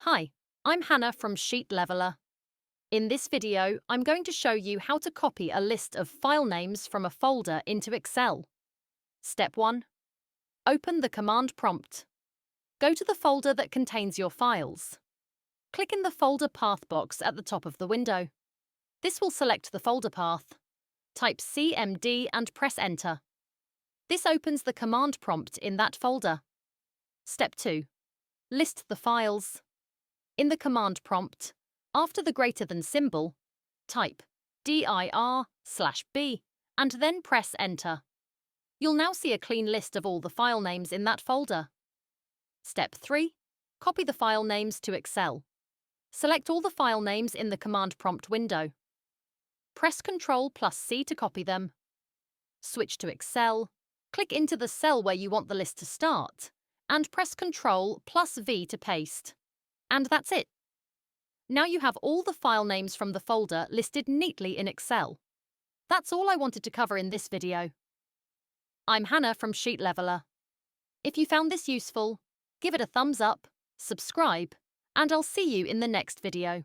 Hi, I'm Hannah from Sheet Leveler. In this video, I'm going to show you how to copy a list of file names from a folder into Excel. Step 1. Open the command prompt. Go to the folder that contains your files. Click in the folder path box at the top of the window. This will select the folder path. Type CMD and press Enter. This opens the command prompt in that folder. Step 2. List the files. In the command prompt, after the greater than symbol, type dir/b and then press Enter. You'll now see a clean list of all the file names in that folder. Step 3. Copy the file names to Excel. Select all the file names in the command prompt window. Press Ctrl+C to copy them. Switch to Excel, click into the cell where you want the list to start, and press Ctrl+V to paste. And that's it. Now you have all the file names from the folder listed neatly in Excel. That's all I wanted to cover in this video. I'm Hannah from Sheet Leveler. If you found this useful, give it a thumbs up, subscribe, and I'll see you in the next video.